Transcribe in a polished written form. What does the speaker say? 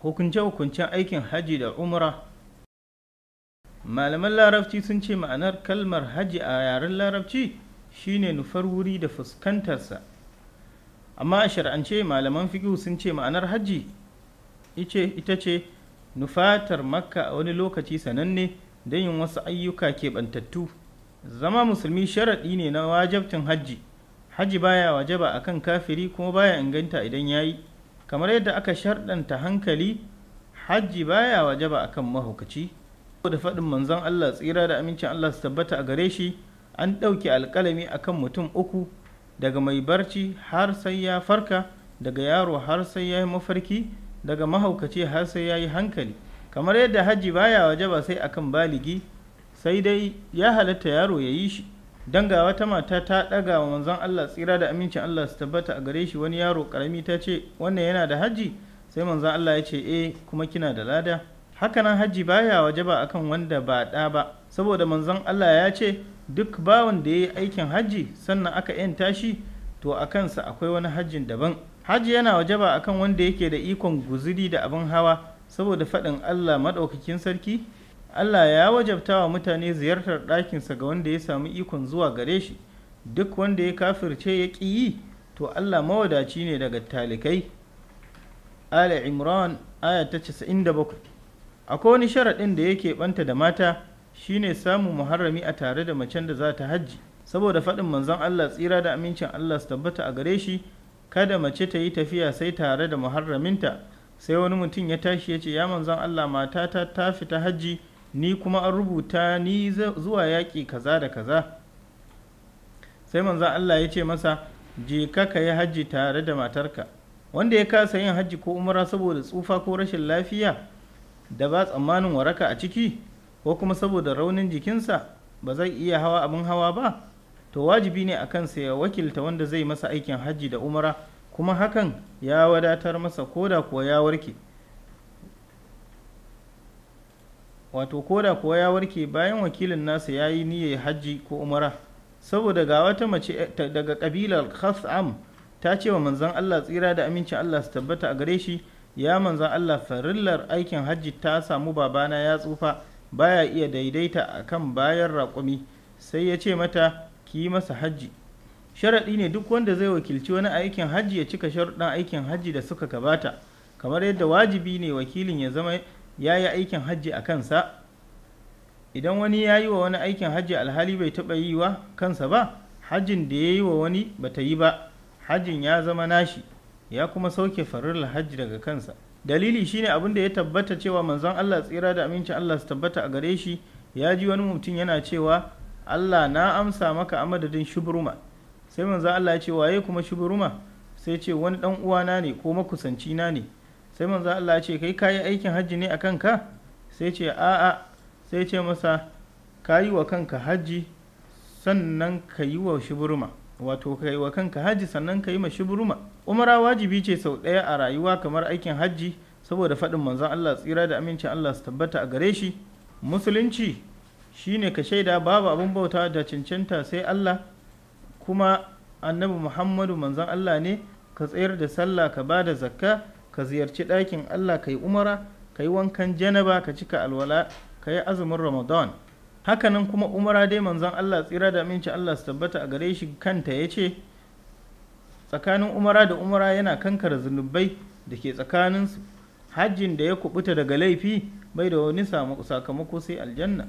hukunce-hukuncen aikin hajji da umra. Malaman larabci sun ce ma'anar kalmar hajji a yaren larabci shine nufar wuri da fuskantarsa, amma a shar'ance malaman fiqh sun ce ma'anar hajji ita ce nufatar makka a wani lokaci sananne don yin wasu ayyuka keɓantattu. Zama musulmi sharaɗi ne na wajabtin hajji. Hajji baya wajaba akan kafiri kuma baya inganta idan yayi. Kamar yadda aka sharɗanta hankali, hajji baya wajaba akan mahaukaci. Da faɗin manzon Allah tsira da amincin Allah su tabbata a gare shi, an ɗauke alƙalami akan mutum uku, daga mai barci har sai ya farka, daga yaro har sai ya yi mafarki, daga mahaukaci har sai ya yi hankali. Kamar yadda hajji baya wajaba sai akan baligi, sai dai ya halatta yaro ya yi shi. Dan ga wata mata ta ɗaga wa manzon Allah tsira da amincin Allah su tabbata a gare shi wani yaro ƙarami, ta ce wannan yana da hajji? Sai manzon Allah ya ce kuma kina da lada. Hakanan hajji baya wajaba akan wanda ba ɗa ba, saboda manzon Allah ya ce duk bawan da ya yi aikin hajji sannan aka yanta shi, to a kansa akwai wani hajjin daban. Hajji yana wajaba akan wanda yake da ikon guzuri da abin hawa, saboda faɗin Allah maɗaukakin sarki, Allah ya wajabta wa mutane ziyartar ɗakinsa ga wanda ya samu ikon zuwa gare shi. Duk wanda ya kafirce ya ƙi yi, to Allah mawadaci ne daga talikai. Ali Imran aya ta 97. Akwai wani sharaɗin da yake ɓanta da mata, shine samun muharrami a tare da macen da za ta hajji, saboda faɗin manzon Allah tsira da amincin Allah su tabbata a gare shi, kada mace ta yi tafiya sai tare da muharraminta. Sai wani mutum ya tashi ya ce, ya manzon Allah, matata ta fita hajji, ni kuma an rubuta ni zuwa yaƙi kaza da kaza. Sai manzon Allah ya ce masa, je ka yi hajji tare da matarka. Wanda ya kasa yin hajji ko umra saboda tsufa ko rashin lafiya da ba tsammanin waraka a ciki, ko kuma saboda raunin jikinsa ba zai iya hawa abin hawa ba, to wajibi ne a kansa ya wakilta wanda zai masa aikin hajji da umra, kuma hakan ya wadatar masa koda kuwa ya warke. Wato koda kuwa ya warke bayan wakilin nasa ya yi niyyar hajji ko umra. Saboda ga wata mace daga ƙabilar Khas'am ta ce wa manzon Allah tsira da amincin Allah su tabbata a gare shi, ya manzon Allah, farillar aikin hajji ta samu babana ya tsufa, baya iya daidaita akan bayan raƙumi. Sai ya ce mata, ki yi masa hajji. Sharaɗi ne duk wanda zai wakilci wani aikin hajji ya cika sharuɗan aikin hajji da suka gabata, kamar yadda wajibi ne wakilin ya zama ya yi aikin hajji a kansa. Idan wani ya yi wa wani aikin hajji alhali bai taɓa yi wa kansa ba, hajjin da ya yi wa wani ba ta yi ba, hajjin ya zama nashi, ya kuma sauke farillar hajji daga kansa. Dalili shine abin da ya tabbata cewa manzon Allah tsira da amincin Allah su tabbata a gare shi ya ji wani mutum yana cewa, Allah na amsa maka a madadin Shubruma. Sai manzon Allah ya ce, waye kuma Shubruma? Sai ce, wani dan uwana ne ko makusanci na ne. Sai manzon Allah ya ce, kai kayi aikin hajji ne a kanka? Sai ce, a'a. Sai ce masa, kayi wa kanka hajji sannan ka yi wa Shubruma. Wato ka yi wa kanka hajji sannan ka yi ma Shubruma. Umara wajibi ce sau ɗaya a rayuwa kamar aikin hajji, saboda faɗin manzon Allah tsira da amincin Allah su tabbata a gare shi. Musulunci shine ka shaida babu abin bauta da cancanta sai Allah, kuma annabi Muhammadu manzon Allah ne, ka tsayar da sallah, ka ba da zakka, ka ziyarci ɗakin Allah, ka yi umara, ka yi wankan janaba, ka cika alwala, ka yi azumin Ramadan. Hakanan kuma umara dai manzon Allah tsira da amincin Allah su tabbata a gare shi kanta ya ce, tsakanin umara da umara yana kankara zunubai da ke tsakaninsu. Hajjin da ya kubuta daga laifi bai da wani sakamako sai aljanna.